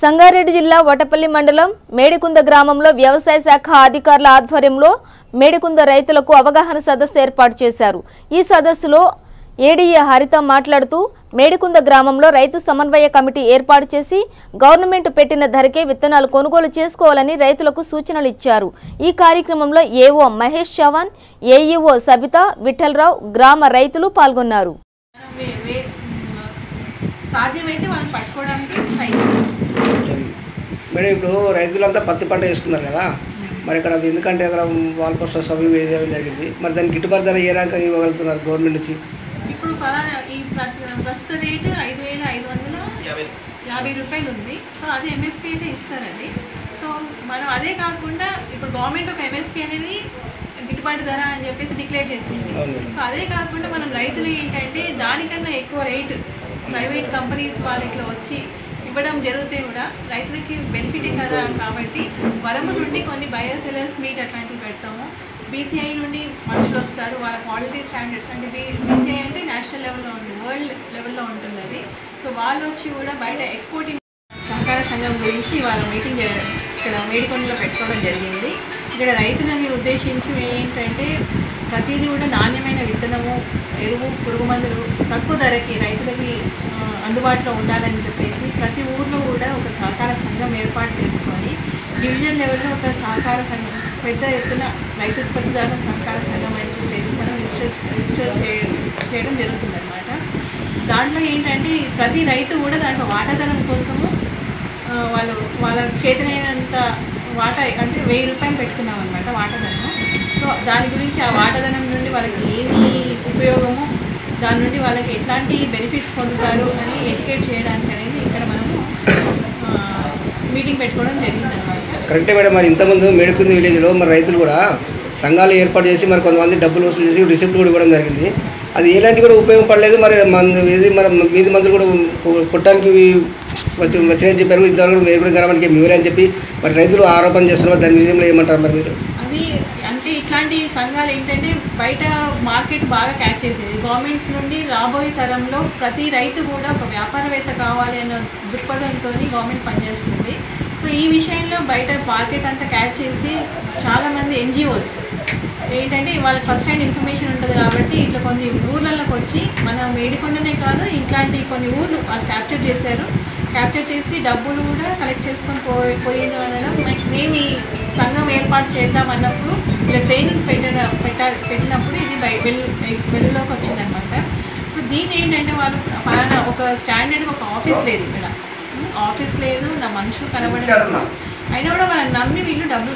సంగారెడ్డి జిల్లా వటపల్లి మండలం మేడికుంద గ్రామంలో వ్యవసాయ శాఖ అధికారుల ఆధ్వర్యంలో మేడికుంద రైతులకు అవగాహన సదస్సు ఏర్పాటు చేశారు। ఈ సదస్సులో ఏడీఏ హరిత మాట్లాడుతూ మేడికుంద గ్రామంలో రైతు సమన్వయ కమిటీ ఏర్పాటు చేసి గవర్నమెంట్ పెట్టిన ధరకే విత్తనాలు కొనుగోలు చేసుకోవాలని రైతులకు సూచనలు ఇచ్చారు। ఈ కార్యక్రమంలో ఏఓ మహేష్ చవాన్, ఏఈఓ సబితా, విఠలరావు, గ్రామ రైతులు పాల్గొన్నారు। సాధ్యమైతే వాళ్ళని పట్టుకోవడానికి మేడం ఇప్పుడు రైతులంతా పత్తి పంట వేసుకున్నారు కదా, మరి ఇక్కడ ఎందుకంటే అక్కడ వాల్ పోస్టర్స్ అవి వేయడం జరిగింది, మరి దానికి గిట్టుబాటు ధర ఏ రకంగా ఇవ్వగలుగుతున్నారు గవర్నమెంట్ నుంచి? ఇప్పుడు ఈ ప్రస్తుత రేటు 5,550 రూపాయలు ఉంది। సో అది ఎంఎస్పీ అయితే ఇస్తారండి। సో మనం అదే కాకుండా ఇప్పుడు గవర్నమెంట్ ఒక ఎంఎస్పీ అనేది గిట్టుబాటు ధర అని చెప్పేసి డిక్లేర్ చేసింది। సో అదే కాకుండా మనం రైతులు ఏంటంటే దానికన్నా ఎక్కువ రేటు ప్రైవేట్ కంపెనీస్ వాళ్ళు ఇట్లా వచ్చి ఇవ్వడం జరిగితే కూడా రైతులకి బెనిఫిటే కదా కాబట్టి వరము నుండి కొన్ని బయర్ సెల్లర్స్ మీట్ అట్లాంటివి పెడతాము। బీసీఐ నుండి మనుషులు వస్తారు, వాళ్ళ క్వాలిటీ స్టాండర్డ్స్ అంటే బీసీఐ అంటే నేషనల్ లెవెల్లో ఉంది, వరల్డ్ లెవెల్లో ఉంటుంది అది। సో వాళ్ళు వచ్చి కూడా బయట ఎక్స్పోర్టింగ్ సహకార సంఘం గురించి వాళ్ళ మీటింగ్ ఇక్కడ మేడికొండలో పెట్టుకోవడం జరిగింది। ఇక్కడ రైతులని ఉద్దేశించి ఏంటంటే ప్రతిదీ కూడా నాణ్యమైన విత్తనము, ఎరువు, పురుగు మందులు తక్కువ ధరకి రైతులకి అందుబాటులో ఉండాలని చెప్పేసి ప్రతి ఊర్లో కూడా ఒక సహకార సంఘం ఏర్పాటు చేసుకొని డివిజన్ లెవెల్లో ఒక సహకార సంఘం పెద్ద ఎత్తున రైతు ఉత్పత్తిదారుల సహకార సంఘం అని చెప్పేసి మనం రిజిస్టర్ చేయడం జరుగుతుందన్నమాట। దాంట్లో ఏంటంటే ప్రతి రైతు కూడా దాంట్లో వాటాధనం కోసము వాళ్ళ చేతనైనంత వాటా అంటే 1000 రూపాయలు పెట్టుకున్నాం అనమాట వాటాధనం। సో దాని గురించి ఆ వాటాధనం నుండి వాళ్ళకి ఏమి ఉపయోగము, దాని నుండి వాళ్ళకి ఎట్లాంటి బెనిఫిట్స్ పొందుతారు అని ఎడ్యుకేట్ చేయడానికి అనేది ఇక్కడ మనము మీటింగ్ పెట్టుకోవడం జరిగింది అనమాట। కరెక్టే మేడం, మరి ఇంతకుముందు మేడికుంది విలేజ్లో మరి రైతులు కూడా సంఘాలు ఏర్పాటు చేసి మరి కొంతమంది డబ్బులు వసూలు చేసి రిసిప్ట్ కూడా ఇవ్వడం జరిగింది, అది ఎలాంటి కూడా ఉపయోగపడలేదు। మరి ఇది మరి మీది మందులు కూడా కొట్టడానికి వచ్చినని చెప్పారు, ఇంతవరకు మేడికుంద గ్రామానికి ఇవ్వలే అని చెప్పి మరి రైతులు ఆరోపణ చేస్తున్నారు, దాని విషయంలో ఏమంటారు మరి మీరు? అది అంటే ఇట్లాంటి సంఘాలు ఏంటంటే బయట మార్కెట్ బాగా క్యాచ్ చేసేది, గవర్నమెంట్ నుండి రాబోయే తరంలో ప్రతి రైతు కూడా ఒక వ్యాపారవేత్త కావాలి అన్న దృక్పథంతో గవర్నమెంట్ పనిచేస్తుంది। సో ఈ విషయంలో బయట మార్కెట్ అంతా క్యాచ్ చేసి చాలామంది ఎన్జిఓస్ ఏంటంటే వాళ్ళకి ఫస్ట్ హ్యాండ్ ఇన్ఫర్మేషన్ ఉంటుంది కాబట్టి ఇట్లా కొన్ని ఊర్లలోకి వచ్చి మన మేడికొండనే కాదు ఇట్లాంటి కొన్ని ఊర్లు వాళ్ళు క్యాప్చర్ చేశారు, క్యాప్చర్ చేసి డబ్బులు కూడా కలెక్ట్ చేసుకొని పోయింది అనడం। మేము ఈ సంఘం ఏర్పాటు చేద్దాం అన్నప్పుడు ఇలా ట్రైనింగ్స్ పెట్టినప్పుడు ఇది వెలుగులోకి వచ్చిందనమాట। సో దీన్ని ఏంటంటే వాళ్ళు పలానా ఒక స్టాండర్డ్గా ఒక ఆఫీస్ లేదు, ఇక్కడ ఆఫీస్ లేదు, నా మనుషులు కనబడలేదు, అయినా కూడా వాళ్ళని నమ్మి వీళ్ళు డబ్బులు